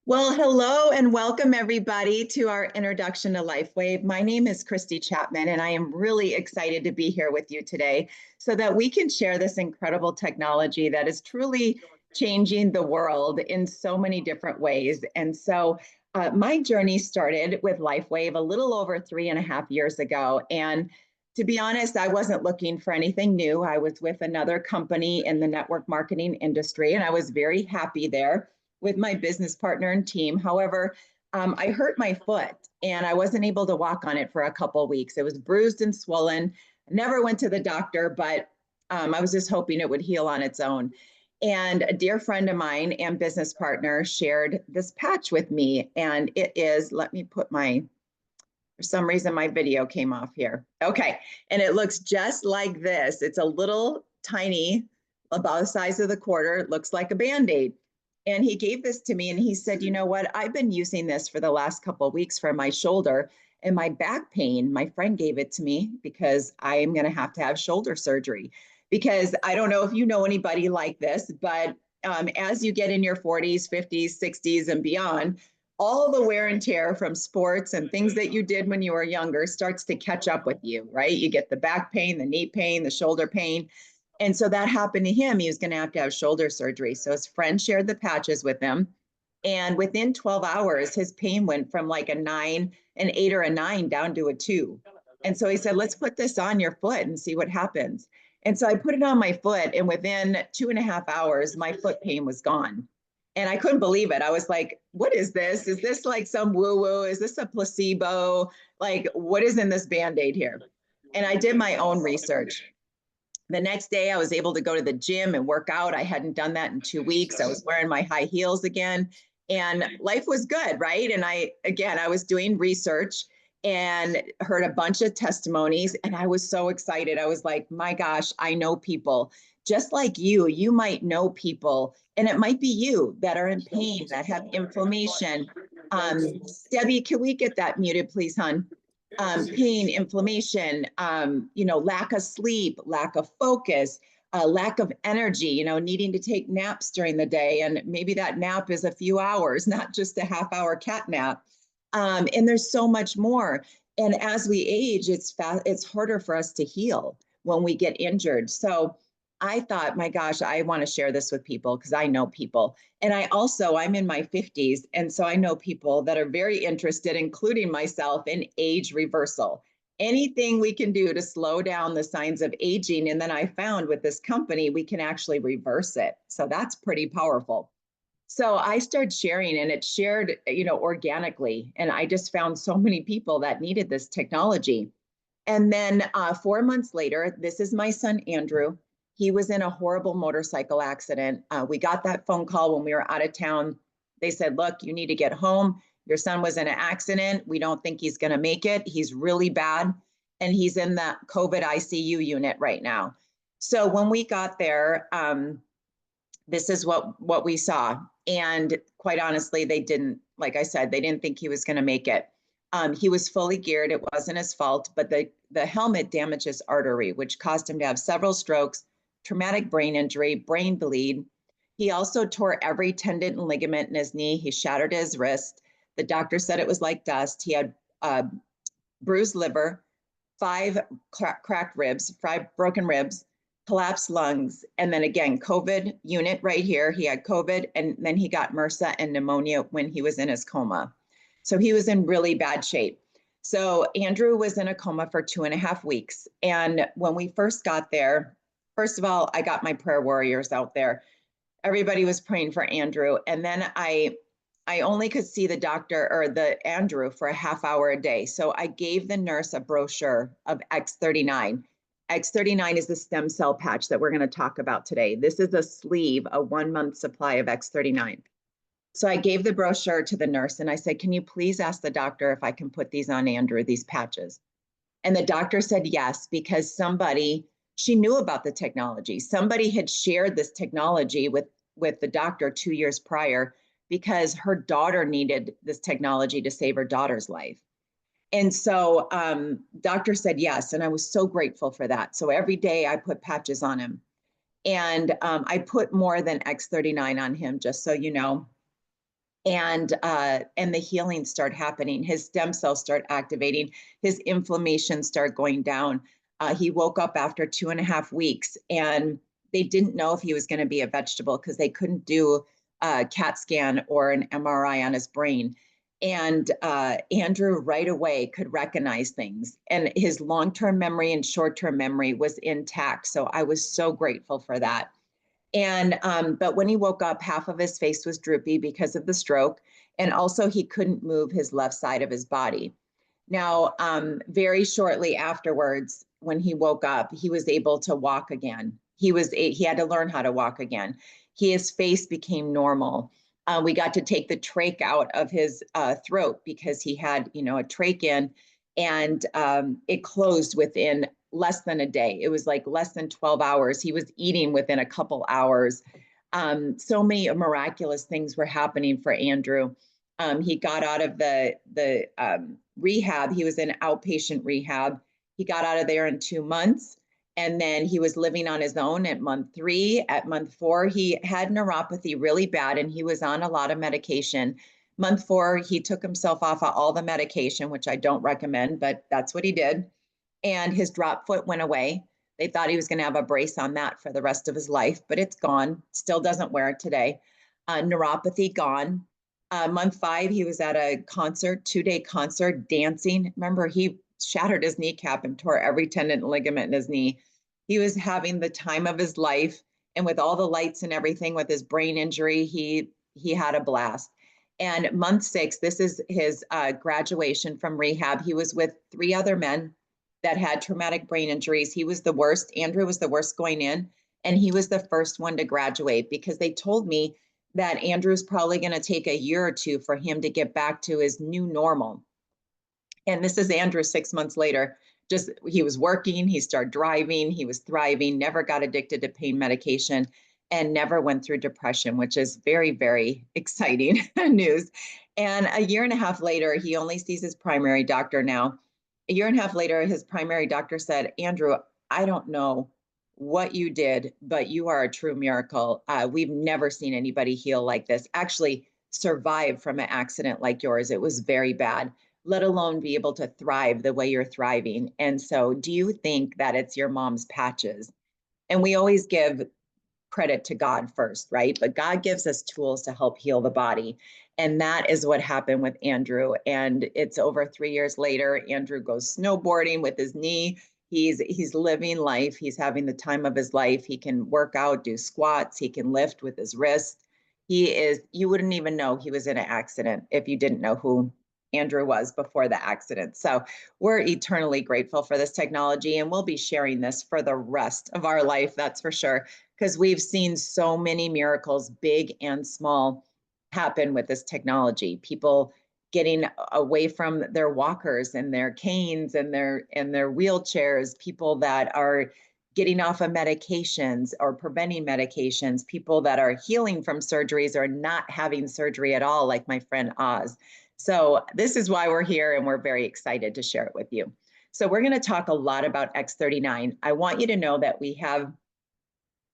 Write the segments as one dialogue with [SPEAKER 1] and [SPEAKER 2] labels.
[SPEAKER 1] Well, hello and welcome everybody to our introduction to LifeWave. My name is Christy Chapman, and I am really excited to be here with you today so that we can share this incredible technology that is truly changing the world in so many different ways. And so my journey started with LifeWave a little over 3.5 years ago. And to be honest, I wasn't looking for anything new. I was with another company in the network marketing industry, and I was very happy there with my business partner and team. However, I hurt my foot and I wasn't able to walk on it for a couple of weeks. It was bruised and swollen. I never went to the doctor, but I was just hoping it would heal on its own. And a dear friend of mine and business partner shared this patch with me. And it is, let me put for some reason, my video came off here. Okay. And it looks just like this. It's a little tiny, about the size of the quarter. It looks like a Band-Aid. And he gave this to me and he said, you know what? I've been using this for the last couple of weeks for my shoulder and my back pain. My friend gave it to me because I am going to have shoulder surgery. Because I don't know if you know anybody like this, but as you get in your 40s, 50s, 60s, and beyond, all the wear and tear from sports and things that you did when you were younger starts to catch up with you, right? You get the back pain, the knee pain, the shoulder pain. And so that happened to him. He was going to have shoulder surgery. So his friend shared the patches with him. And within 12 hours, his pain went from like an 8 or a 9 down to a 2. And so he said, let's put this on your foot and see what happens. And so I put it on my foot, and within 2.5 hours, my foot pain was gone. And I couldn't believe it. I was like, what is this? Is this like some woo-woo? Is this a placebo? Like, what is in this Band-Aid here? And I did my own research. The next day, I was able to go to the gym and work out. I hadn't done that in 2 weeks. I was wearing my high heels again, and life was good, right? And I was doing research and heard a bunch of testimonies, and I was so excited. I was like, my gosh, I know people just like you. You might know people, and it might be you that are in pain, that have inflammation. Debbie, can we get that muted, please, hon? Pain, inflammation, lack of sleep, lack of focus, lack of energy, needing to take naps during the day. And maybe that nap is a few hours, not just a half-hour cat nap. And there's so much more. And as we age, it's harder for us to heal when we get injured. So I thought, my gosh, I want to share this with people because I know people. And I'm in my 50s. And so I know people that are very interested, including myself, in age reversal. Anything we can do to slow down the signs of aging. And then I found with this company, we can actually reverse it. So that's pretty powerful. So I started sharing, and it shared, organically. And I just found so many people that needed this technology. And then 4 months later, this is my son, Andrew. He was in a horrible motorcycle accident. We got that phone call when we were out of town. They said, look, you need to get home. Your son was in an accident. We don't think he's going to make it. He's really bad. And he's in the COVID ICU unit right now. So when we got there, this is what we saw. And quite honestly, they didn't, like I said, they didn't think he was going to make it. He was fully geared. It wasn't his fault, but the helmet damaged his artery, which caused him to have several strokes, traumatic brain injury, brain bleed. He also tore every tendon and ligament in his knee. He shattered his wrist. The doctor said it was like dust. He had bruised liver, 5 cracked ribs, 5 broken ribs, collapsed lungs, and then again, COVID unit right here. He had COVID, and then he got MRSA and pneumonia when he was in his coma. So he was in really bad shape. So Andrew was in a coma for 2.5 weeks. And when we first got there, first of all, I got my prayer warriors out there. Everybody was praying for Andrew. And then I only could see the doctor or the Andrew for a half hour a day. So I gave the nurse a brochure of X39. X39 is the stem cell patch that we're going to talk about today. This is a sleeve, a 1-month supply of X39. So I gave the brochure to the nurse and I said, can you please ask the doctor if I can put these on Andrew, these patches? And the doctor said yes, because she knew about the technology. Somebody had shared this technology with the doctor 2 years prior because her daughter needed this technology to save her daughter's life. And so doctor said yes, and I was so grateful for that. So every day I put patches on him. And I put more than X39 on him, just so you know. and the healing start happening. His stem cells start activating. His inflammation start going down. He woke up after 2.5 weeks, and they didn't know if he was going to be a vegetable because they couldn't do a CAT scan or an MRI on his brain. And Andrew right away could recognize things, and his long-term memory and short-term memory was intact. So I was so grateful for that. And but when he woke up, half of his face was droopy because of the stroke, and also he couldn't move his left side of his body. Now, very shortly afterwards, when he woke up, he was able to walk again. He had to learn how to walk again. His face became normal. We got to take the trach out of his throat because he had, a trach in, and it closed within less than a day. It was like less than 12 hours. He was eating within a couple hours. So many miraculous things were happening for Andrew. He got out of the rehab. He was in outpatient rehab. He got out of there in 2 months. And then he was living on his own at month 3. At month 4, he had neuropathy really bad, and he was on a lot of medication. Month 4, he took himself off of all the medication, which I don't recommend, but that's what he did. And his drop foot went away. They thought he was going to have a brace on that for the rest of his life, but it's gone. Still doesn't wear it today. Neuropathy gone. Month 5, he was at a concert, 2-day concert, dancing. Remember, he shattered his kneecap and tore every tendon and ligament in his knee. He was having the time of his life. And with all the lights and everything, with his brain injury, he had a blast. And month 6, this is his graduation from rehab. He was with 3 other men that had traumatic brain injuries. He was the worst. Andrew was the worst going in, and he was the first one to graduate, because they told me that Andrew's probably going to take a year or 2 for him to get back to his new normal. And this is Andrew 6 months later. Just, he was working, he started driving, he was thriving, never got addicted to pain medication, and never went through depression, which is very, very exciting news. And a year and a half later, he only sees his primary doctor now. A year and a half later, his primary doctor said, "Andrew, I don't know what you did, but you are a true miracle. We've never seen anybody heal like this, actually survive from an accident like yours. It was very bad, let alone be able to thrive the way you're thriving. And so do you think that it's your mom's patches?" And we always give credit to God first, right? But God gives us tools to help heal the body. And that is what happened with Andrew. And it's over 3 years later. Andrew goes snowboarding with his knee. He's living life. He's having the time of his life. He can work out, do squats. He can lift with his wrist. You wouldn't even know he was in an accident if you didn't know who Andrew was before the accident. So we're eternally grateful for this technology, and we'll be sharing this for the rest of our life, that's for sure, because we've seen so many miracles, big and small, happen with this technology. People getting away from their walkers and their canes and their wheelchairs, people that are getting off of medications or preventing medications, people that are healing from surgeries or not having surgery at all, like my friend Oz. So this is why we're here, and we're very excited to share it with you. So we're going to talk a lot about X39. I want you to know that we have,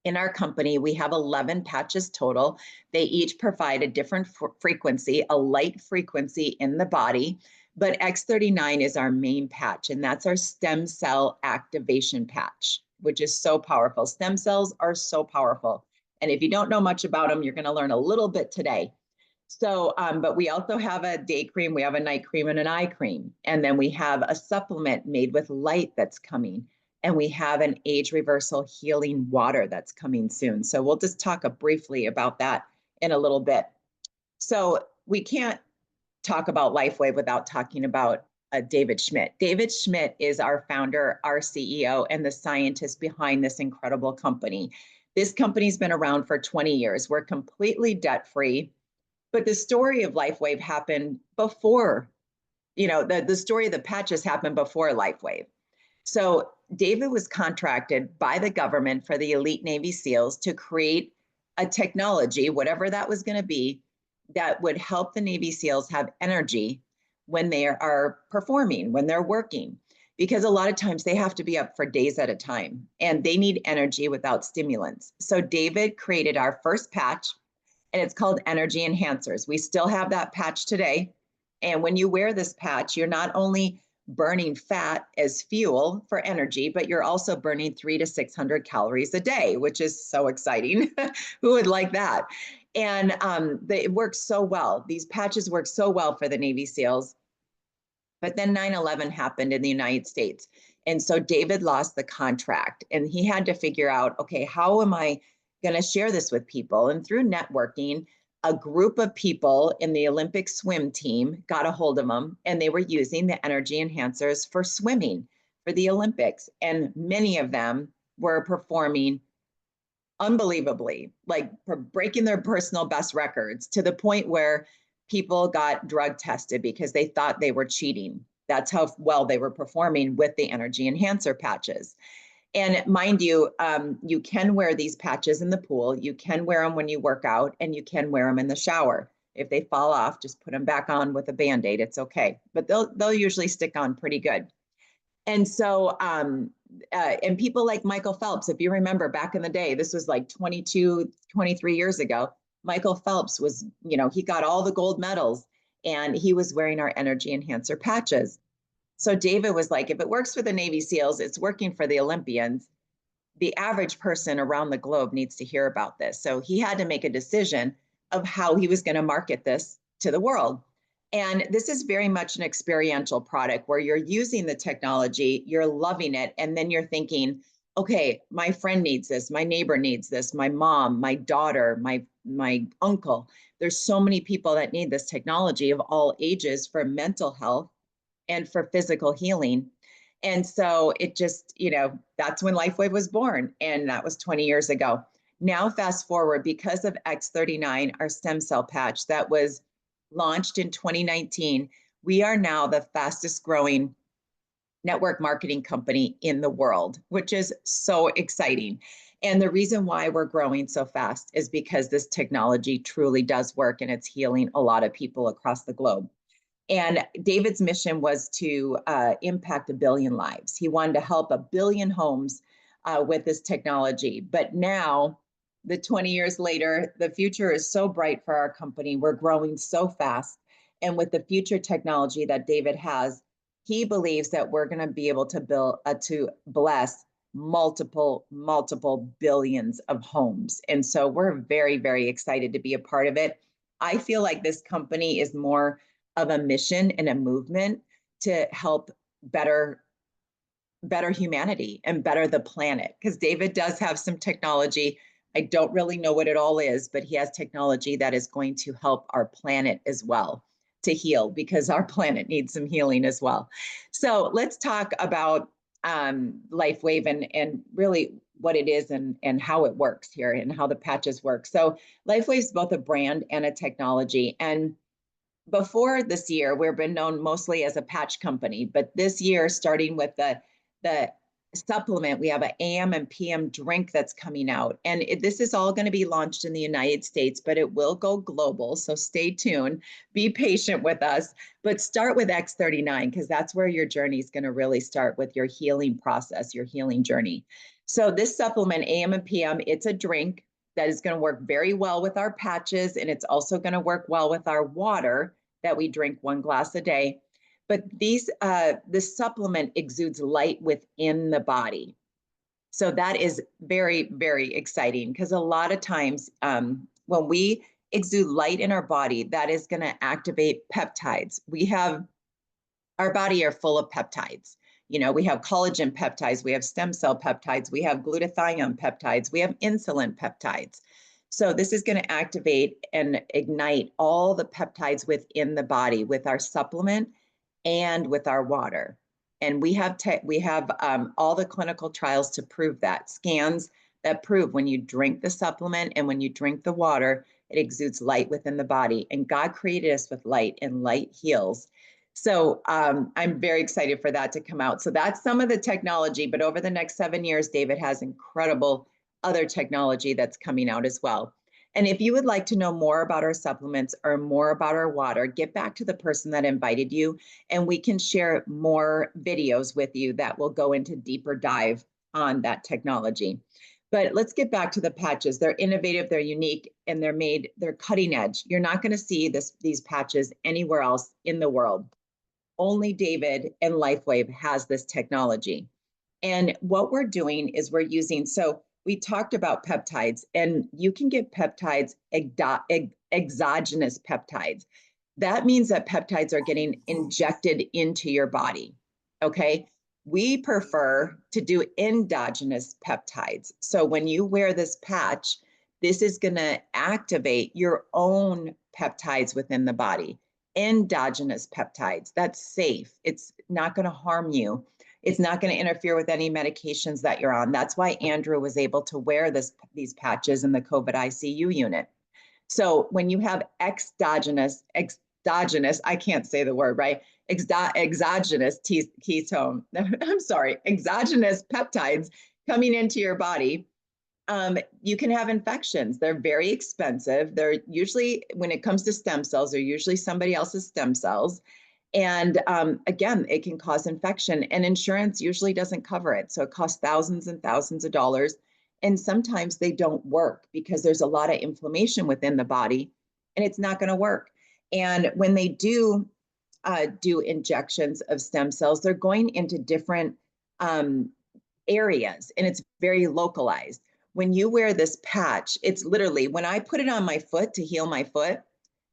[SPEAKER 1] in our company, we have 11 patches total. They each provide a different frequency, a light frequency in the body. But X39 is our main patch, and that's our stem cell activation patch, which is so powerful. Stem cells are so powerful. And if you don't know much about them, you're going to learn a little bit today. So, but we also have a day cream, we have a night cream, and an eye cream. And then we have a supplement made with light that's coming. And we have an age reversal healing water that's coming soon. So we'll just talk briefly about that in a little bit. So we can't talk about LifeWave without talking about David Schmidt. David Schmidt is our founder, our CEO, and the scientist behind this incredible company. This company's been around for 20 years. We're completely debt-free. But the story of LifeWave happened before, the story of the patches happened before LifeWave. So David was contracted by the government for the elite Navy SEALs to create a technology, whatever that was going to be, that would help the Navy SEALs have energy when they are performing, when they're working. Because a lot of times they have to be up for days at a time, and they need energy without stimulants. So David created our first patch. and it's called Energy Enhancers. We still have that patch today. And when you wear this patch, you're not only burning fat as fuel for energy, but you're also burning 300 to 600 calories a day, which is so exciting. Who would like that? And it works so well. These patches work so well for the Navy SEALs. But then 9/11 happened in the United States. And so David lost the contract and he had to figure out, okay, how am I going to share this with people? And through networking, a group of people in the Olympic swim team got a hold of him, and they were using the energy enhancers for swimming for the Olympics. And many of them were performing unbelievably, like breaking their personal best records to the point where people got drug tested because they thought they were cheating. That's how well they were performing with the energy enhancer patches. And mind you, you can wear these patches in the pool, you can wear them when you work out, and you can wear them in the shower. If they fall off, just put them back on with a Band-Aid, it's okay. But they'll usually stick on pretty good. And so, and people like Michael Phelps, if you remember back in the day, this was like 22, 23 years ago, Michael Phelps was, he got all the gold medals and he was wearing our energy enhancer patches. So David was like, if it works for the Navy SEALs, it's working for the Olympians. The average person around the globe needs to hear about this. So he had to make a decision of how he was going to market this to the world. And this is very much an experiential product where you're using the technology, you're loving it, and then you're thinking, okay, my friend needs this, my neighbor needs this, my mom, my daughter, my uncle. There's so many people that need this technology of all ages for mental health and for physical healing. And so it just, that's when LifeWave was born. And that was 20 years ago. Now, fast forward, because of X39, our stem cell patch that was launched in 2019, we are now the fastest growing network marketing company in the world, which is so exciting. And the reason why we're growing so fast is because this technology truly does work and it's healing a lot of people across the globe. And David's mission was to impact 1 billion lives. He wanted to help 1 billion homes with this technology. But now, the 20 years later, the future is so bright for our company. We're growing so fast. And with the future technology that David has, he believes that we're going to be able to bless multiple billions of homes. And so we're very, very excited to be a part of it. I feel like this company is more of a mission and a movement to help better humanity and better the planet. Because David does have some technology. I don't really know what it all is, but he has technology that is going to help our planet as well to heal, because our planet needs some healing as well. So let's talk about LifeWave and really what it is and how it works here and how the patches work. So LifeWave is both a brand and a technology. And before this year, we've been known mostly as a patch company, but this year, starting with the supplement, we have an AM and PM drink that's coming out. And this is all going to be launched in the United States, but it will go global. So stay tuned, be patient with us, but start with X39, because that's where your journey is going to really start with your healing process, your healing journey. So this supplement, AM and PM, it's a drink that is going to work very well with our patches, and it's also going to work well with our water that we drink 1 glass a day. But this supplement exudes light within the body. So that is very, very exciting, because a lot of times when we exude light in our body, that is going to activate peptides. Our body are full of peptides. We have collagen peptides, we have stem cell peptides, we have glutathione peptides, we have insulin peptides. So this is going to activate and ignite all the peptides within the body with our supplement and with our water. And we have all the clinical trials to prove that, scans that prove when you drink the supplement and when you drink the water, it exudes light within the body. And God created us with light, and light heals. So I'm very excited for that to come out. So that's some of the technology, but over the next 7 years, David has incredible other technology that's coming out as well. And if you would like to know more about our supplements or more about our water, get back to the person that invited you, and we can share more videos with you that will go into deeper dive on that technology. But let's get back to the patches. They're innovative, they're unique, and they're cutting edge. You're not going to see these patches anywhere else in the world. Only David and LifeWave has this technology. And what we're doing is we're using, so we talked about peptides, and you can get peptides, exogenous peptides. That means that peptides are getting injected into your body, okay? We prefer to do endogenous peptides. So when you wear this patch, this is going to activate your own peptides within the body. Endogenous peptides, that's safe. It's not going to harm you. It's not going to interfere with any medications that you're on. That's why Andrew was able to wear these patches in the COVID ICU unit. So when you have exogenous, I can't say the word, right? Exogenous ketone, I'm sorry, exogenous peptides coming into your body, you can have infections. They're very expensive. They're usually, when it comes to stem cells, they're usually somebody else's stem cells. And again, it can cause infection, and insurance usually doesn't cover it. So it costs thousands and thousands of dollars. And sometimes they don't work because there's a lot of inflammation within the body and it's not going to work. And when they do injections of stem cells, they're going into different areas, and it's very localized. When you wear this patch, it's literally, when I put it on my foot to heal my foot,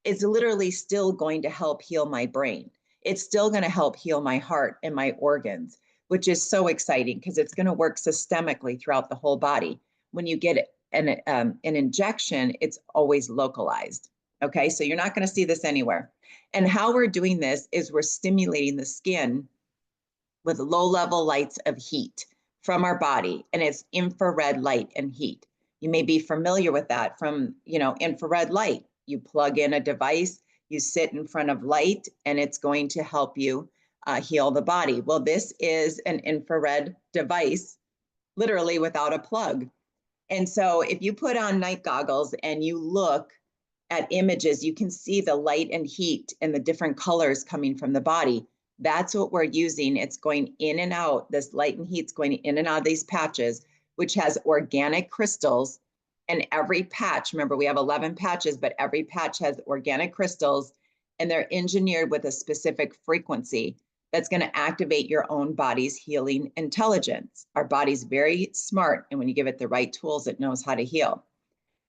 [SPEAKER 1] it's literally still going to help heal my brain. It's still going to help heal my heart and my organs, which is so exciting because it's going to work systemically throughout the whole body. When you get an injection, it's always localized. Okay, so you're not going to see this anywhere. And how we're doing this is we're stimulating the skin with low-level lights of heat from our body, and it's infrared light and heat. You may be familiar with that from, infrared light. You plug in a device, you sit in front of light, and it's going to help you heal the body. Well, this is an infrared device, literally without a plug. And so if you put on night goggles and you look at images, you can see the light and heat and the different colors coming from the body. That's what we're using. It's going in and out. This light and heat's going in and out of these patches, which has organic crystals. And every patch, remember, we have 11 patches, but every patch has organic crystals, and they're engineered with a specific frequency that's going to activate your own body's healing intelligence. Our body's very smart, and when you give it the right tools, it knows how to heal.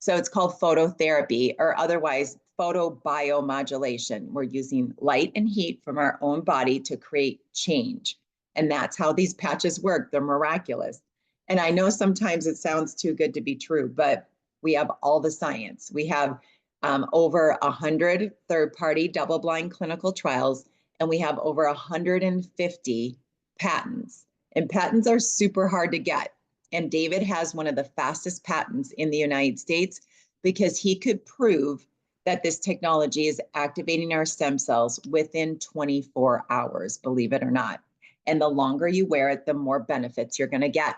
[SPEAKER 1] So it's called phototherapy, or otherwise photobiomodulation. We're using light and heat from our own body to create change. And that's how these patches work. They're miraculous. And I know sometimes it sounds too good to be true, but we have all the science. We have over 100 third-party double-blind clinical trials, and we have over 150 patents. And patents are super hard to get. And David has one of the fastest patents in the United States because he could prove that this technology is activating our stem cells within 24 hours, believe it or not. And the longer you wear it, the more benefits you're going to get.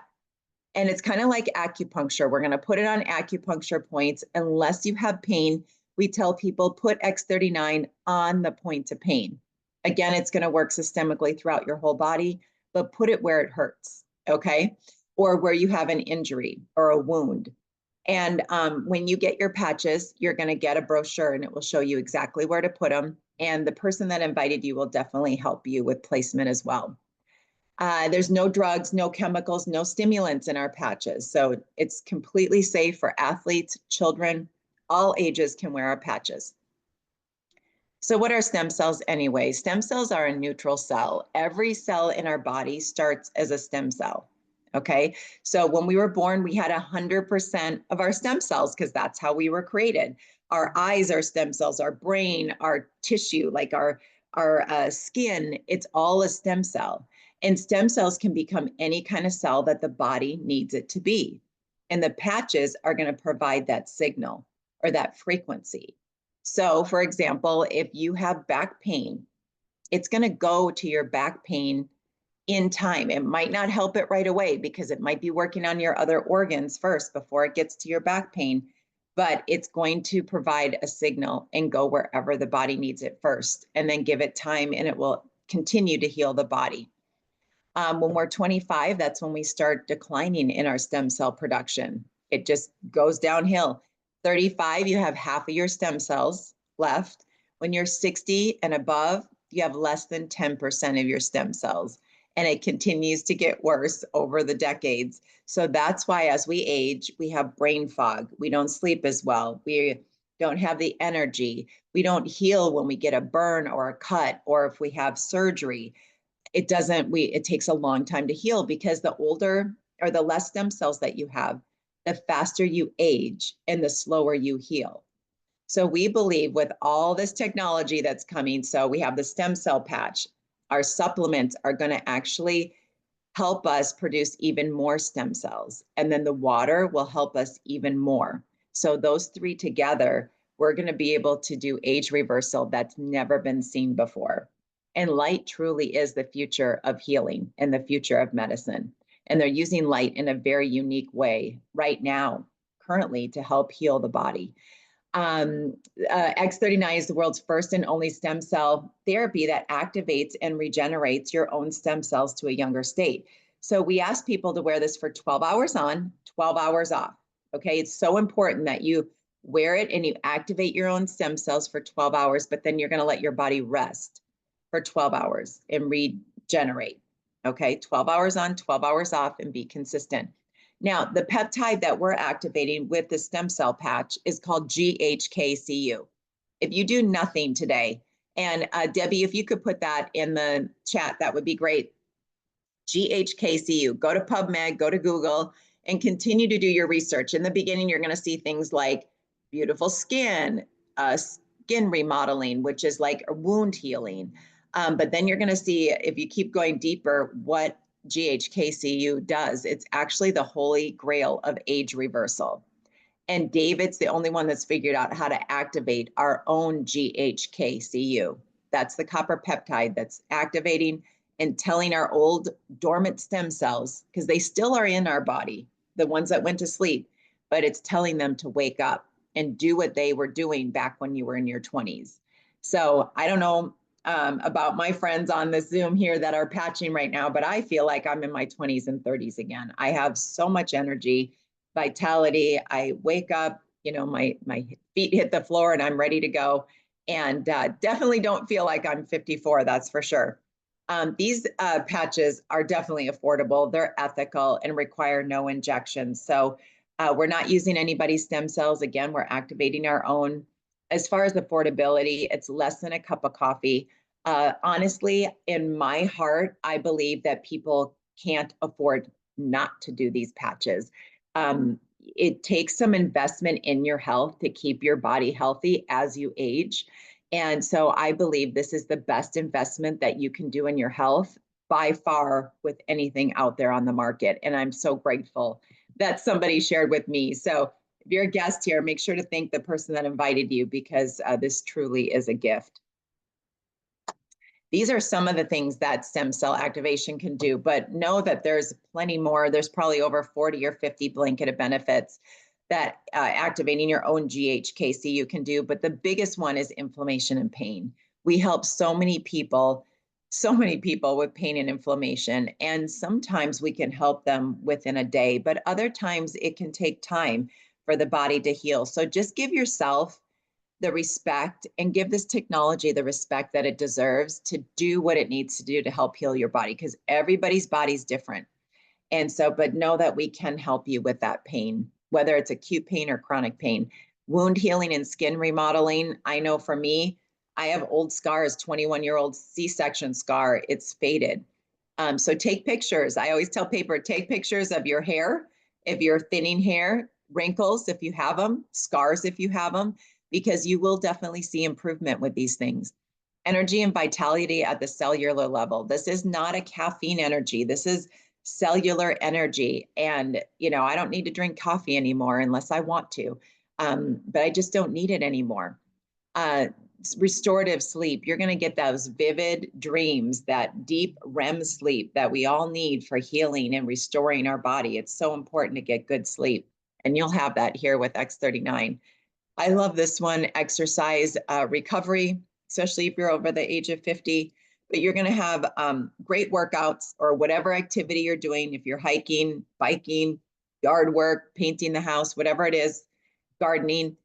[SPEAKER 1] And it's kind of like acupuncture. We're going to put it on acupuncture points. Unless you have pain, we tell people put X39 on the point of pain. Again, it's going to work systemically throughout your whole body, but put it where it hurts, okay? Or where you have an injury or a wound. And when you get your patches, you're going to get a brochure, and it will show you exactly where to put them. And the person that invited you will definitely help you with placement as well. There's no drugs, no chemicals, no stimulants in our patches. So it's completely safe for athletes, children, all ages can wear our patches. So what are stem cells anyway? Stem cells are a neutral cell. Every cell in our body starts as a stem cell. Okay, so when we were born, we had 100% of our stem cells because that's how we were created. Our eyes are stem cells, our brain, our tissue, like our skin, it's all a stem cell. And stem cells can become any kind of cell that the body needs it to be. And the patches are going to provide that signal or that frequency. So for example, if you have back pain, it's going to go to your back pain in time. It might not help it right away because it might be working on your other organs first before it gets to your back pain, but it's going to provide a signal and go wherever the body needs it first, and then give it time, and it will continue to heal the body. When we're 25, that's when we start declining in our stem cell production. It just goes downhill. 35, you have half of your stem cells left. When you're 60 and above, you have less than 10% of your stem cells. And it continues to get worse over the decades. So that's why as we age, we have brain fog. We don't sleep as well. We don't have the energy. We don't heal when we get a burn or a cut, or if we have surgery. It takes a long time to heal, because the older or the less stem cells that you have, the faster you age and the slower you heal. So we believe with all this technology that's coming, so we have the stem cell patch, our supplements are going to actually help us produce even more stem cells. And then the water will help us even more. So those three together, we're going to be able to do age reversal that's never been seen before. And light truly is the future of healing and the future of medicine. And they're using light in a very unique way right now, currently, to help heal the body. X39 is the world's first and only stem cell therapy that activates and regenerates your own stem cells to a younger state. So we ask people to wear this for 12 hours on, 12 hours off. Okay, it's so important that you wear it and you activate your own stem cells for 12 hours, but then you're going to let your body rest for 12 hours and regenerate. Okay, 12 hours on, 12 hours off, and be consistent. Now, the peptide that we're activating with the stem cell patch is called GHKCU. If you do nothing today, and Debbie, if you could put that in the chat, that would be great. GHKCU, go to PubMed, go to Google, and continue to do your research. In the beginning, you're going to see things like beautiful skin, skin remodeling, which is like a wound healing. But then you're going to see, if you keep going deeper, what GHKCU does. It's actually the holy grail of age reversal. And David's the only one that's figured out how to activate our own GHKCU. That's the copper peptide that's activating and telling our old dormant stem cells, because they still are in our body, the ones that went to sleep, but it's telling them to wake up and do what they were doing back when you were in your 20s. So I don't know about my friends on this Zoom here that are patching right now, but I feel like I'm in my 20s and 30s again. I have so much energy, vitality. I wake up, my feet hit the floor and I'm ready to go. And definitely don't feel like I'm 54, that's for sure. These patches are definitely affordable. They're ethical and require no injections. So we're not using anybody's stem cells. Again, we're activating our own. As far as affordability, it's less than a cup of coffee. Honestly, in my heart, I believe that people can't afford not to do these patches. It takes some investment in your health to keep your body healthy as you age. And so I believe this is the best investment that you can do in your health by far with anything out there on the market. And I'm so grateful that somebody shared with me. So if you're a guest here, make sure to thank the person that invited you, because this truly is a gift. These are some of the things that stem cell activation can do, but know that there's plenty more. There's probably over 40 or 50 blanketed benefits that activating your own GHKCU can do. But the biggest one is inflammation and pain. We help so many people with pain and inflammation. And sometimes we can help them within a day, but other times it can take time for the body to heal. So just give yourself the respect and give this technology the respect that it deserves to do what it needs to do to help heal your body, because everybody's body's different. And so, but know that we can help you with that pain, whether it's acute pain or chronic pain. Wound healing and skin remodeling. I know for me, I have old scars, 21-year-old C-section scar. It's faded. So take pictures. I always tell people, take pictures of your hair, if you're thinning hair, wrinkles if you have them, scars if you have them, because you will definitely see improvement with these things. Energy and vitality at the cellular level. This is not a caffeine energy. This is cellular energy. And, I don't need to drink coffee anymore unless I want to, but I just don't need it anymore. Restorative sleep. You're going to get those vivid dreams, that deep REM sleep that we all need for healing and restoring our body. It's so important to get good sleep. And you'll have that here with X39. I love this one, exercise recovery, especially if you're over the age of 50. but you're going to have great workouts or whatever activity you're doing. If you're hiking, biking, yard work, painting the house, whatever it is, gardening,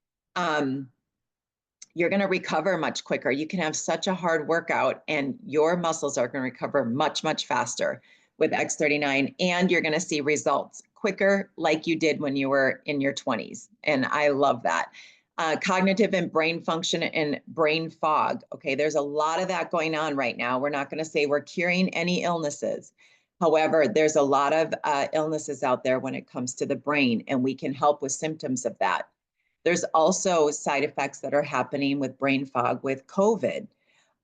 [SPEAKER 1] you're going to recover much quicker. You can have such a hard workout and your muscles are going to recover much, much faster with X39, and you're going to see results quicker like you did when you were in your 20s. And I love that. Cognitive and brain function and brain fog. Okay, there's a lot of that going on right now. We're not going to say we're curing any illnesses. However, there's a lot of illnesses out there when it comes to the brain, and we can help with symptoms of that. There's also side effects that are happening with brain fog with COVID.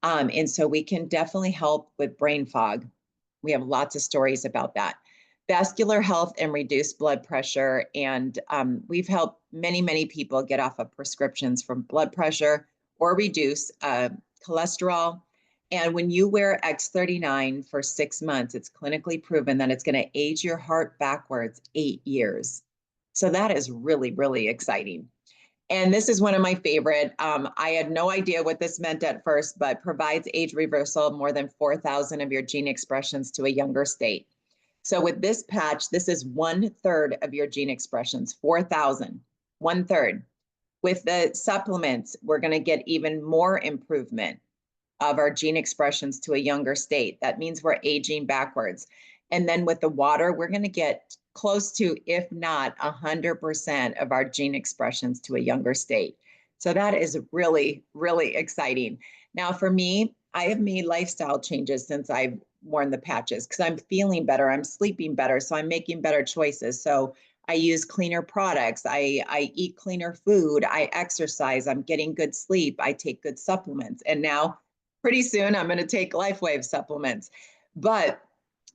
[SPEAKER 1] And so we can definitely help with brain fog. We have lots of stories about that. Vascular health and reduced blood pressure. And we've helped many, many people get off of prescriptions from blood pressure or reduce cholesterol. And when you wear X39 for 6 months, it's clinically proven that it's going to age your heart backwards 8 years. So that is really, really exciting. And this is one of my favorite. I had no idea what this meant at first, but provides age reversal of more than 4,000 of your gene expressions to a younger state. So with this patch, this is 1/3 of your gene expressions, 4,000, 1/3. With the supplements, we're going to get even more improvement of our gene expressions to a younger state. That means we're aging backwards. And then with the water, we're going to get close to, if not 100% of our gene expressions to a younger state. So that is really, really exciting. Now for me, I have made lifestyle changes since I've worn the patches because I'm feeling better, I'm sleeping better, so I'm making better choices. So I use cleaner products, I eat cleaner food, I exercise, I'm getting good sleep, I take good supplements. And now pretty soon I'm going to take LifeWave supplements. But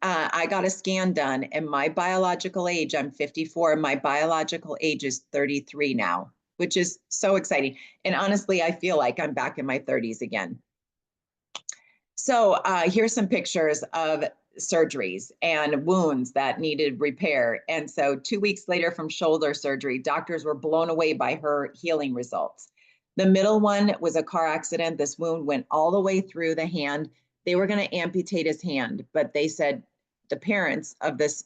[SPEAKER 1] I got a scan done, and my biological age, I'm 54, my biological age is 33 now, which is so exciting. And honestly, I feel like I'm back in my 30s again. So here's some pictures of surgeries and wounds that needed repair. And so 2 weeks later from shoulder surgery, doctors were blown away by her healing results. The middle one was a car accident. This wound went all the way through the hand. They were going to amputate his hand, but they said, the parents of this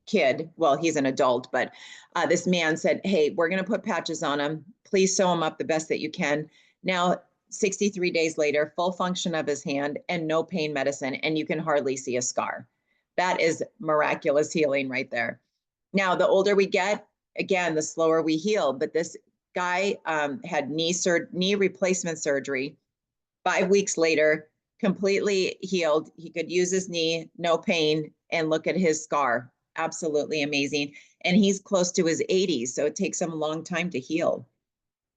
[SPEAKER 1] kid, well, he's an adult, but this man said, hey, we're going to put patches on him. Please sew him up the best that you can. Now, 63 days later, full function of his hand and no pain medicine, and you can hardly see a scar. That is miraculous healing right there. Now, the older we get, again, the slower we heal. But this guy had knee replacement surgery. 5 weeks later, completely healed. He could use his knee, no pain, and look at his scar. Absolutely amazing. And he's close to his 80s, so it takes him a long time to heal.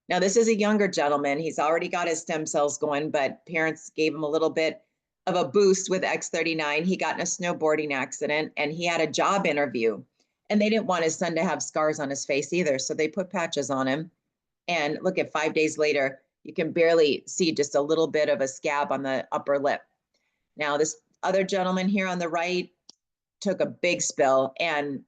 [SPEAKER 1] Now, this is a younger gentleman. He's already got his stem cells going, but parents gave him a little bit of a boost with X39. He got in a snowboarding accident, and he had a job interview. And they didn't want his son to have scars on his face either, so they put patches on him. And look, at 5 days later, you can barely see just a little bit of a scab on the upper lip. Now, this other gentleman here on the right took a big spill, and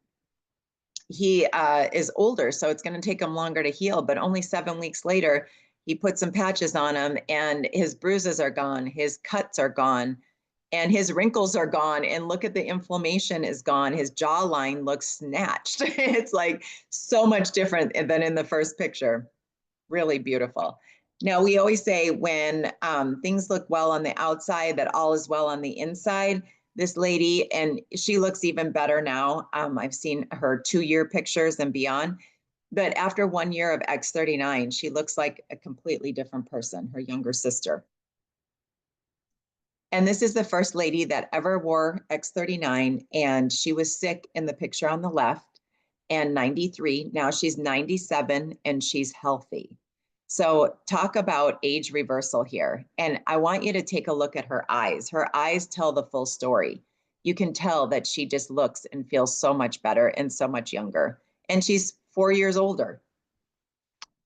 [SPEAKER 1] he is older, so it's going to take him longer to heal. But only 7 weeks later, he put some patches on him, and his bruises are gone, his cuts are gone, and his wrinkles are gone. And look at the inflammation is gone. His jawline looks snatched. It's like so much different than in the first picture. Really beautiful. Now, we always say when things look well on the outside, that all is well on the inside. This lady, and she looks even better now. I've seen her 2-year pictures and beyond. But after 1 year of X39, she looks like a completely different person, her younger sister. And this is the first lady that ever wore X39, and she was sick in the picture on the left, and 93. Now she's 97, and she's healthy. So talk about age reversal here. And I want you to take a look at her eyes. Her eyes tell the full story. You can tell that she just looks and feels so much better and so much younger. And she's 4 years older.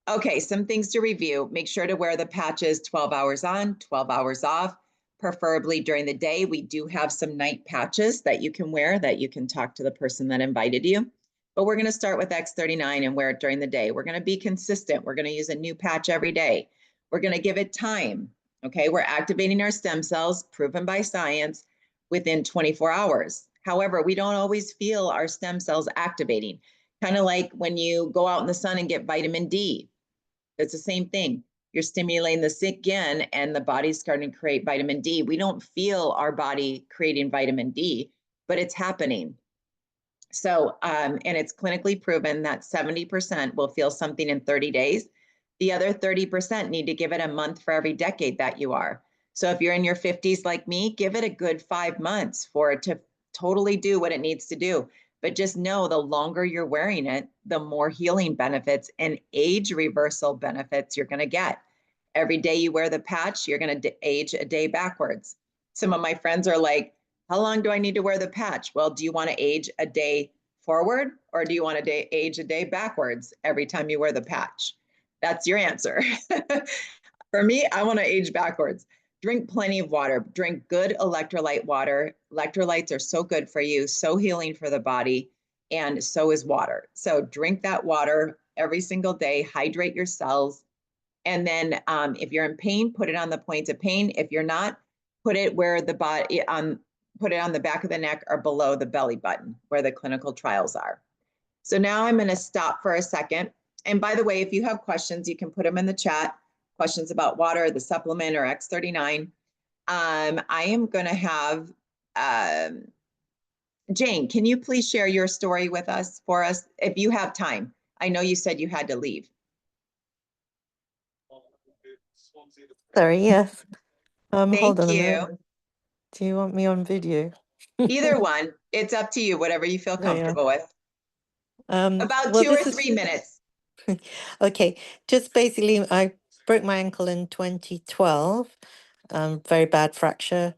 [SPEAKER 1] Okay, some things to review. Make sure to wear the patches 12 hours on, 12 hours off, preferably during the day. We do have some night patches that you can wear, that you can talk to the person that invited you. But we're going to start with X39 and wear it during the day. We're going to be consistent. We're going to use a new patch every day. We're going to give it time. Okay, we're activating our stem cells, proven by science, within 24 hours. However, we don't always feel our stem cells activating. Kind of like when you go out in the sun and get vitamin D. It's the same thing. You're stimulating the skin and the body's starting to create vitamin D. We don't feel our body creating vitamin D, but it's happening. So, and it's clinically proven that 70% will feel something in 30 days. The other 30% need to give it a month for every decade that you are. So if you're in your 50s like me, give it a good 5 months for it to totally do what it needs to do. But just know the longer you're wearing it, the more healing benefits and age reversal benefits you're going to get. Every day you wear the patch, you're going to age a day backwards. Some of my friends are like, how long do I need to wear the patch? Well, do you want to age a day forward or do you want to age a day backwards every time you wear the patch? That's your answer. For me, I want to age backwards. Drink plenty of water. Drink good electrolyte water. Electrolytes are so good for you, so healing for the body, and so is water. So drink that water every single day. Hydrate your cells. And then if you're in pain, put it on the points of pain. If you're not, put it where the body put it on the back of the neck or below the belly button where the clinical trials are. So now I'm going to stop for a second. And by the way, if you have questions, you can put them in the chat. Questions about water, the supplement, or X39. I am going to have Jane, can you please share your story with us for us if you have time? I know you said you had to leave.
[SPEAKER 2] Sorry, yes. Hold
[SPEAKER 1] Thank
[SPEAKER 2] on a
[SPEAKER 1] you.
[SPEAKER 2] minute. Do you want me on video?
[SPEAKER 1] Either one. It's up to you, whatever you feel
[SPEAKER 2] There you are.
[SPEAKER 1] comfortable with. About
[SPEAKER 2] Well,
[SPEAKER 1] 2 or
[SPEAKER 2] this is
[SPEAKER 1] 3 minutes.
[SPEAKER 2] okay. Just basically, I broke my ankle in 2012, very bad fracture.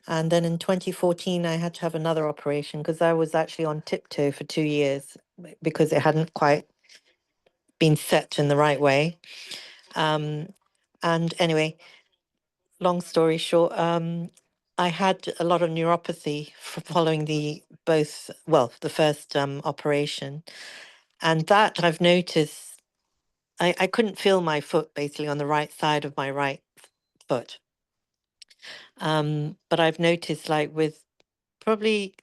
[SPEAKER 2] And then in 2014, I had to have another operation because I was actually on tiptoe for 2 years because it hadn't quite been set in the right way. And anyway, long story short, I had a lot of neuropathy following the first operation, and that I've noticed. I couldn't feel my foot basically on the right side of my right foot, but I've noticed like with probably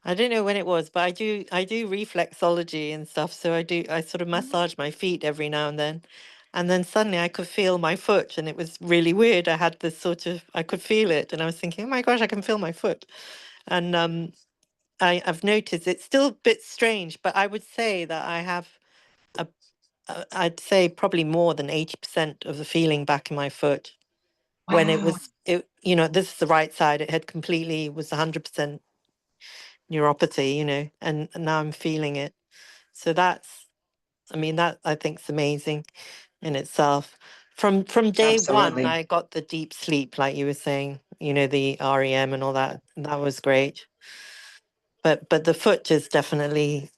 [SPEAKER 2] I don't know when it was, but I do reflexology and stuff, so I sort of massage my feet every now and then suddenly I could feel my foot, and it was really weird. I had this sort of I could feel it, and I was thinking, oh my gosh, I can feel my foot, and I've noticed it's still a bit strange, but I would say that I have I'd say probably more than 80% of the feeling back in my foot when
[SPEAKER 1] Wow.
[SPEAKER 2] this is the right side. It had completely was 100% neuropathy, and now I'm feeling it. So I mean, that I think is amazing in itself. From day one,
[SPEAKER 1] Absolutely.
[SPEAKER 2] I got the deep sleep, like you were saying, the REM and all that. That was great. But the foot is definitely,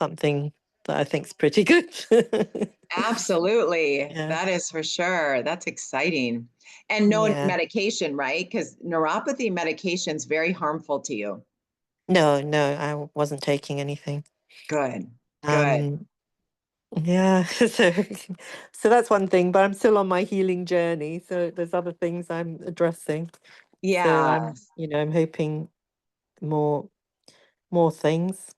[SPEAKER 2] something that I think is pretty good.
[SPEAKER 1] Absolutely.
[SPEAKER 2] Yeah.
[SPEAKER 1] That is for sure. That's exciting. And no
[SPEAKER 2] Yeah.
[SPEAKER 1] medication, right? Because neuropathy medication is very harmful to you.
[SPEAKER 2] No, I wasn't taking anything.
[SPEAKER 1] Good. Good.
[SPEAKER 2] Um, yeah, so that's one thing, but I'm still on my healing journey. So there's other things I'm addressing. So
[SPEAKER 1] Yeah,
[SPEAKER 2] I'm hoping more more things,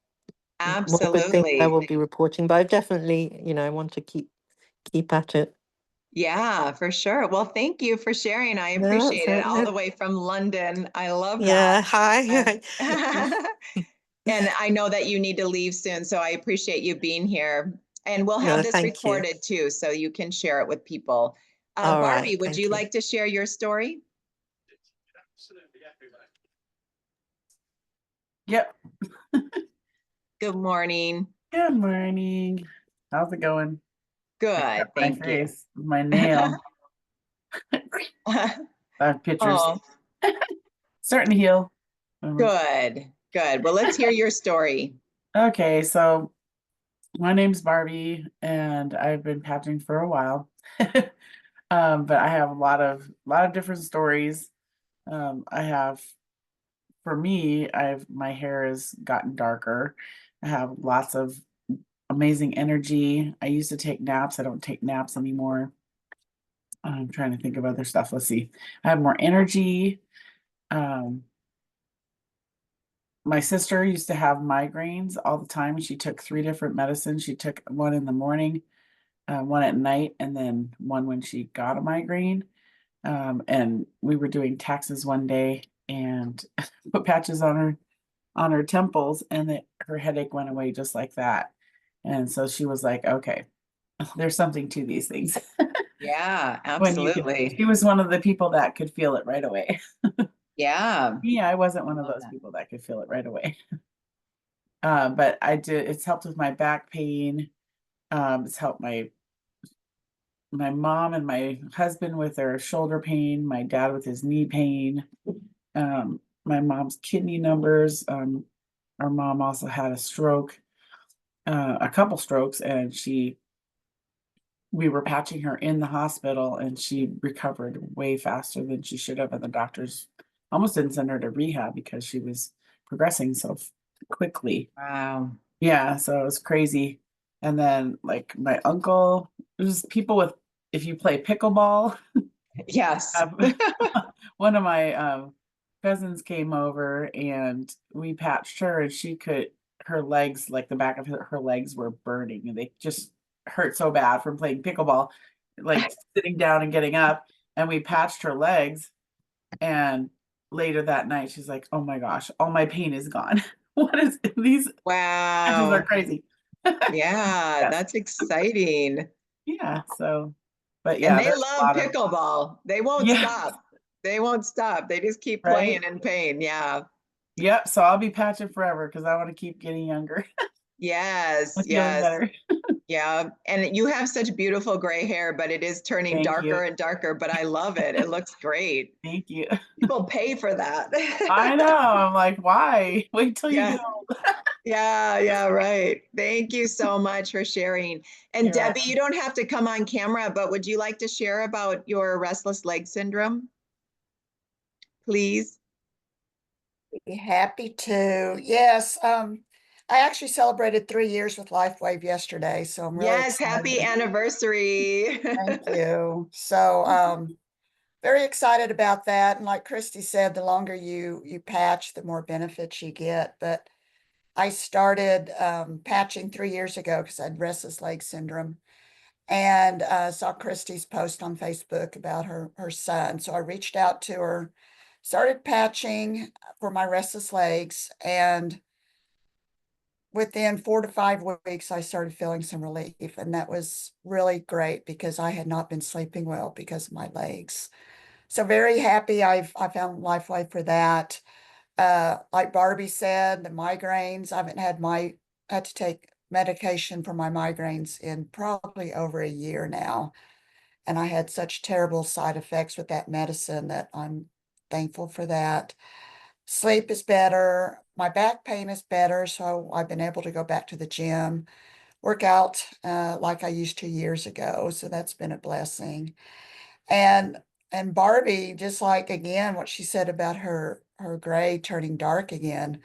[SPEAKER 2] more good things I
[SPEAKER 1] absolutely.
[SPEAKER 2] will be reporting. But I've definitely, I want to keep at it.
[SPEAKER 1] Yeah, for sure. Well, thank you for sharing. I
[SPEAKER 2] No, that's
[SPEAKER 1] appreciate it. All
[SPEAKER 2] no,
[SPEAKER 1] the way from London. I love that.
[SPEAKER 2] yeah,
[SPEAKER 1] Um,
[SPEAKER 2] hi.
[SPEAKER 1] and I know that you need to leave soon, so I appreciate you being here. And we'll have
[SPEAKER 2] No,
[SPEAKER 1] this
[SPEAKER 2] thank you.
[SPEAKER 1] recorded too, so you can share it with people.
[SPEAKER 2] All
[SPEAKER 1] Barbie,
[SPEAKER 2] right,
[SPEAKER 1] would you
[SPEAKER 2] thank you.
[SPEAKER 1] like to share your story?
[SPEAKER 3] Yep.
[SPEAKER 1] Good morning.
[SPEAKER 3] Good morning. How's it going?
[SPEAKER 1] Good,
[SPEAKER 3] My
[SPEAKER 1] thank you.
[SPEAKER 3] face, my nail. I have pictures.
[SPEAKER 1] Oh,
[SPEAKER 3] Starting to heal.
[SPEAKER 1] good, good. Well, let's hear your story.
[SPEAKER 3] Okay, so my name's Barbie, and I've been patching for a while. But I have a lot of different stories. I have, for me, my hair has gotten darker. I have lots of amazing energy. I used to take naps. I don't take naps anymore. I'm trying to think of other stuff. Let's see. I have more energy. Um, my sister used to have migraines all the time. She took 3 different medicines. She took one in the morning, one at night, and then one when she got a migraine. And we were doing taxes one day and put patches on her temples, and her headache went away just like that. And so she was like, okay, there's something to these things.
[SPEAKER 1] Yeah,
[SPEAKER 3] When you could,
[SPEAKER 1] absolutely.
[SPEAKER 3] she was one of the people that could feel it right away.
[SPEAKER 1] Yeah.
[SPEAKER 3] Yeah, I wasn't
[SPEAKER 1] I
[SPEAKER 3] one of
[SPEAKER 1] love
[SPEAKER 3] those
[SPEAKER 1] that.
[SPEAKER 3] people that could feel it right away. But it's helped with my back pain. It's helped my mom and my husband with their shoulder pain, my dad with his knee pain, my mom's kidney numbers. Our mom also had a stroke, a couple strokes, and we were patching her in the hospital, and she recovered way faster than she should have. And the doctors almost didn't send her to rehab because she was progressing so quickly.
[SPEAKER 1] Wow.
[SPEAKER 3] Yeah, so it was crazy. And then like my uncle, there's people with, if you play pickleball,
[SPEAKER 1] Yes.
[SPEAKER 3] one of my cousins came over and we patched her, and her legs, like the back of her legs were burning, and they just hurt so bad from playing pickleball, like sitting down and getting up. And we patched her legs, and later that night she's like, oh my gosh, all my pain is gone. What is these patches are
[SPEAKER 1] Wow.
[SPEAKER 3] crazy.
[SPEAKER 1] Yeah,
[SPEAKER 3] Yes.
[SPEAKER 1] that's exciting.
[SPEAKER 3] Yeah, so but
[SPEAKER 1] And
[SPEAKER 3] yeah,
[SPEAKER 1] they
[SPEAKER 3] there's a
[SPEAKER 1] love
[SPEAKER 3] lot of,
[SPEAKER 1] pickleball. They won't
[SPEAKER 3] yeah,
[SPEAKER 1] stop. They won't stop. They just keep
[SPEAKER 3] right.
[SPEAKER 1] playing in pain. Yeah.
[SPEAKER 3] Yep, so I'll be patching forever because I want to keep getting younger
[SPEAKER 1] Yes.
[SPEAKER 3] and feeling
[SPEAKER 1] Yes.
[SPEAKER 3] better.
[SPEAKER 1] Yeah. And you have such beautiful gray hair, but it is turning
[SPEAKER 3] Thank you.
[SPEAKER 1] darker and darker, but I love it. It looks great.
[SPEAKER 3] Thank you.
[SPEAKER 1] People pay for that.
[SPEAKER 3] I know. I'm like, why? Wait till you
[SPEAKER 1] Yeah.
[SPEAKER 3] get old.
[SPEAKER 1] Yeah, yeah, right. Thank you so much for sharing. And
[SPEAKER 3] You're
[SPEAKER 1] Debbie,
[SPEAKER 3] welcome.
[SPEAKER 1] you don't have to come on camera, but would you like to share about your restless leg syndrome, please?
[SPEAKER 4] Be happy to. Yes, I actually celebrated 3 years with LifeWave yesterday, so I'm really
[SPEAKER 1] Yes, happy
[SPEAKER 4] excited.
[SPEAKER 1] anniversary.
[SPEAKER 4] Thank you. So, very excited about that. And like Christy said, the longer you patch, the more benefits you get. But I started patching 3 years ago because I had restless leg syndrome, and saw Christy's post on Facebook about her son. So I reached out to her, started patching for my restless legs, and within 4 to 5 weeks, I started feeling some relief, and that was really great because I had not been sleeping well because of my legs. So very happy I found LifeWave for that. Like Barbie said, the migraines, I haven't had to take medication for my migraines in probably over a year now. And I had such terrible side effects with that medicine that I'm thankful for that. Sleep is better. My back pain is better. So I've been able to go back to the gym, work out like I used to years ago. So that's been a blessing. And and Barbie, just like again what she said about her gray turning dark again,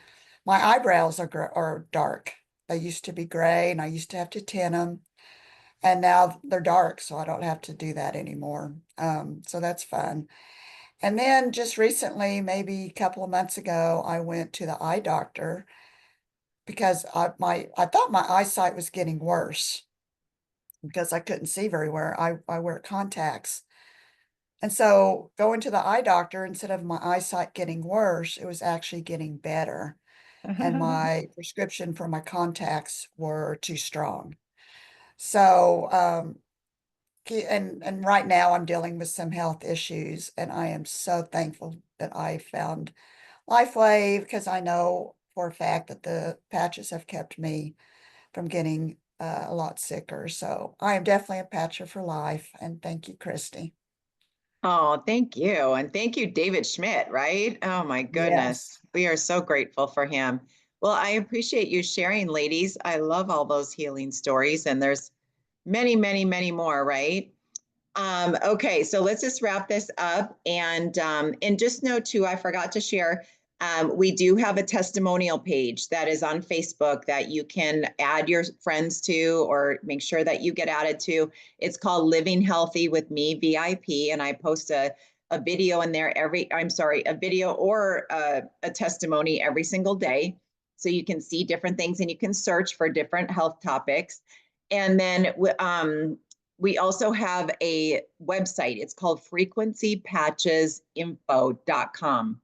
[SPEAKER 4] my eyebrows are dark. They used to be gray, and I used to have to tint them, and now they're dark, so I don't have to do that anymore. So that's fun. And then just recently, maybe a couple of months ago, I went to the eye doctor because I thought my eyesight was getting worse because I couldn't see very well. I wear contacts. And so going to the eye doctor, instead of my eyesight getting worse, it was actually getting better. And my prescription for my contacts were too strong. So, and right now I'm dealing with some health issues, and I am so thankful that I found LifeWave because I know for a fact that the patches have kept me from getting a lot sicker. So I am definitely a patcher for life. And thank you, Christy.
[SPEAKER 1] Oh, thank you. And thank you, David Schmidt, right? Oh my
[SPEAKER 4] Yes.
[SPEAKER 1] goodness. We are so grateful for him. Well, I appreciate you sharing, ladies. I love all those healing stories, and there's many, many, many more, right? Okay, so let's just wrap this up. And just know too, I forgot to share, We do have a testimonial page that is on Facebook that you can add your friends to or make sure that you get added to. It's called Living Healthy with Me VIP, and I post a video in there a video or a testimony every single day. So you can see different things and you can search for different health topics. And then we also have a website. It's called frequencypatchesinfo.com.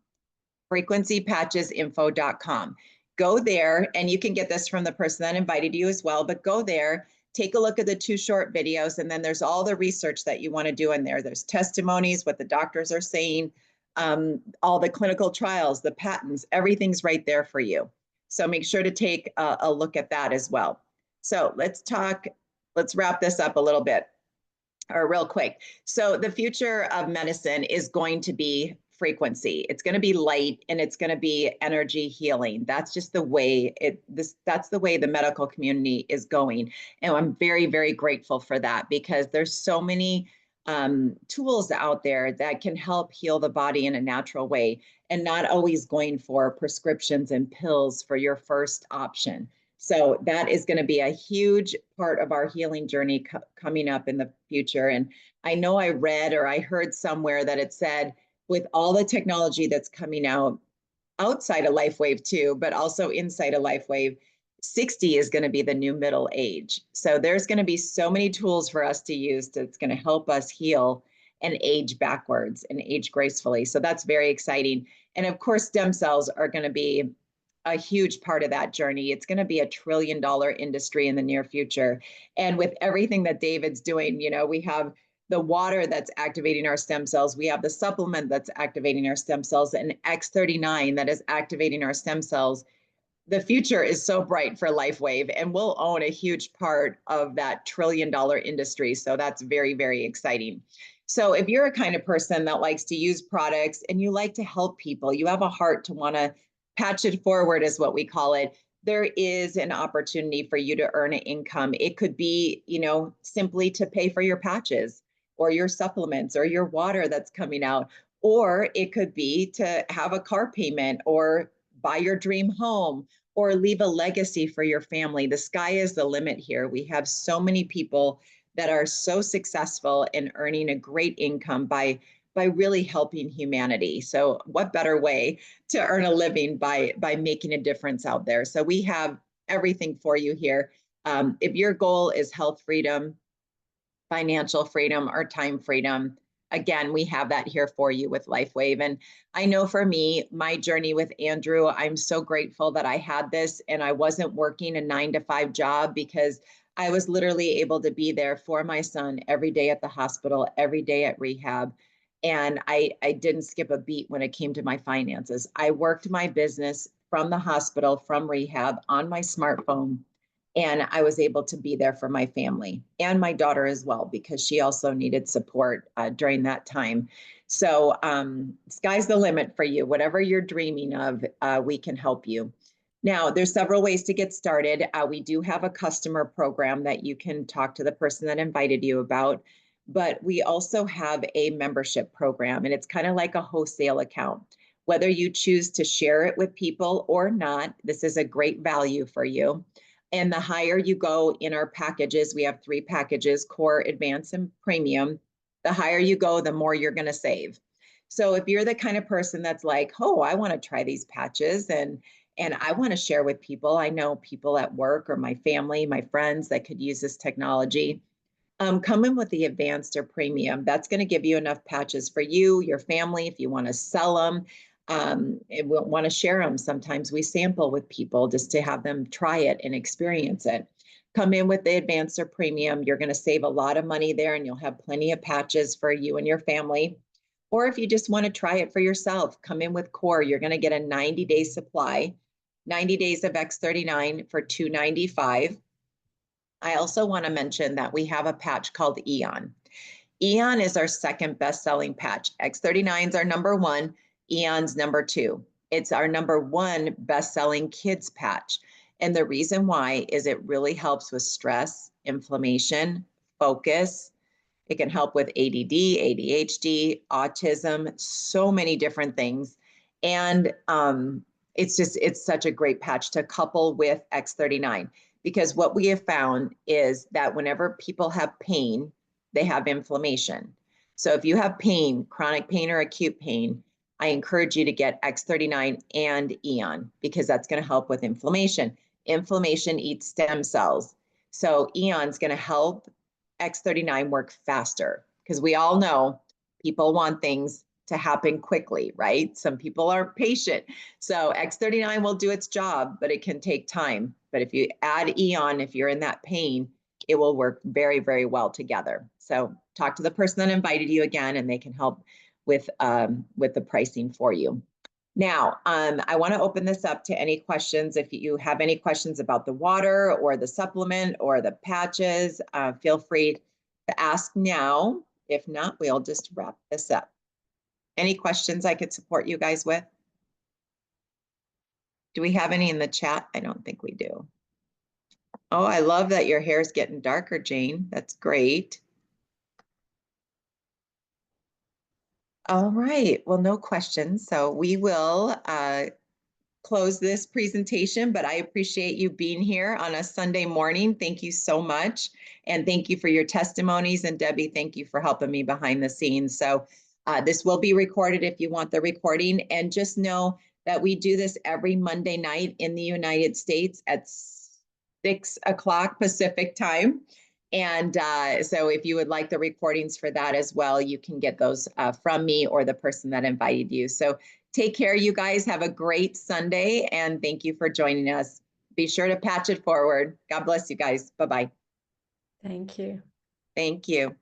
[SPEAKER 1] frequencypatchesinfo.com. Go there, and you can get this from the person that invited you as well, but go there, take a look at the 2 short videos, and then there's all the research that you want to do in there. There's testimonies, what the doctors are saying, all the clinical trials, the patents, everything's right there for you. So make sure to take a look at that as well. So let's wrap this up a little bit, or real quick. So the future of medicine is going to be frequency. It's going to be light, and it's going to be energy healing. That's just the way that's the way the medical community is going. And I'm very, very grateful for that, because there's so many tools out there that can help heal the body in a natural way, and not always going for prescriptions and pills for your first option. So that is going to be a huge part of our healing journey coming up in the future. And I know I read or I heard somewhere that it said, with all the technology that's coming out outside of LifeWave too, but also inside of LifeWave, 60 is going to be the new middle age. So there's going to be so many tools for us to use that's going to help us heal and age backwards and age gracefully. So that's very exciting. And of course, stem cells are going to be a huge part of that journey. It's going to be $1 trillion industry in the near future. And with everything that David's doing, we have the water that's activating our stem cells. We have the supplement that's activating our stem cells, and X39 that is activating our stem cells. The future is so bright for LifeWave, and we'll own a huge part of that $1 trillion industry. So that's very, very exciting. So if you're a kind of person that likes to use products and you like to help people, you have a heart to want to patch it forward, is what we call it, there is an opportunity for you to earn an income. It could be, simply to pay for your patches or your supplements or your water that's coming out, or it could be to have a car payment or buy your dream home or leave a legacy for your family. The sky is the limit here. We have so many people that are so successful in earning a great income by really helping humanity. So what better way to earn a living by making a difference out there? So we have everything for you here. If your goal is health freedom, financial freedom, or time freedom, again, we have that here for you with LifeWave. And I know for me, my journey with Andrew, I'm so grateful that I had this and I wasn't working a 9-to-5 job, because I was literally able to be there for my son every day at the hospital, every day at rehab. And I didn't skip a beat when it came to my finances. I worked my business from the hospital, from rehab, on my smartphone. And I was able to be there for my family and my daughter as well, because she also needed support during that time. So sky's the limit for you. Whatever you're dreaming of, we can help you. Now, there's several ways to get started. We do have a customer program that you can talk to the person that invited you about, but we also have a membership program, and it's kind of like a wholesale account. Whether you choose to share it with people or not, this is a great value for you. And the higher you go in our packages, we have 3 packages, Core, Advanced, and Premium. The higher you go, the more you're going to save. So if you're the kind of person that's like, oh, I want to try these patches and I want to share with people, I know people at work or my family, my friends that could use this technology, come in with the Advanced or Premium. That's going to give you enough patches for you, your family, if you want to sell them. We want to share them. Sometimes we sample with people just to have them try it and experience it. Come in with the Advanced or Premium. You're going to save a lot of money there, and you'll have plenty of patches for you and your family. Or if you just want to try it for yourself, come in with Core. You're going to get a 90-day supply, 90 days of X39 for $295. I also want to mention that we have a patch called Eon. Eon is our second best-selling patch. X39 is our number 1. Eon's number 2. It's our number 1 best-selling kids patch. And the reason why is it really helps with stress, inflammation, focus. It can help with ADD, ADHD, autism, so many different things. And it's such a great patch to couple with X39, because what we have found is that whenever people have pain, they have inflammation. So if you have pain, chronic pain or acute pain, I encourage you to get X39 and Eon, because that's going to help with inflammation. Inflammation eats stem cells. So Eon's going to help X39 work faster, because we all know people want things to happen quickly, right? Some people are patient. So X39 will do its job, but it can take time. But if you add Eon, if you're in that pain, it will work very, very well together. So talk to the person that invited you again, and they can help with the pricing for you. Now, I want to open this up to any questions. If you have any questions about the water or the supplement or the patches, feel free to ask now. If not, we'll just wrap this up. Any questions I could support you guys with? Do we have any in the chat? I don't think we do. Oh, I love that your hair is getting darker, Jane. That's great. All right, well, no questions. So we will close this presentation, but I appreciate you being here on a Sunday morning. Thank you so much. And thank you for your testimonies. And Debbie, thank you for helping me behind the scenes. So this will be recorded if you want the recording. And just know that we do this every Monday night in the United States at 6 o'clock Pacific time. And so if you would like the recordings for that as well, you can get those from me or the person that invited you. So take care, you guys. Have a great Sunday, and thank you for joining us. Be sure to patch it forward. God bless you guys. Bye-bye.
[SPEAKER 5] Thank you.
[SPEAKER 1] Thank you.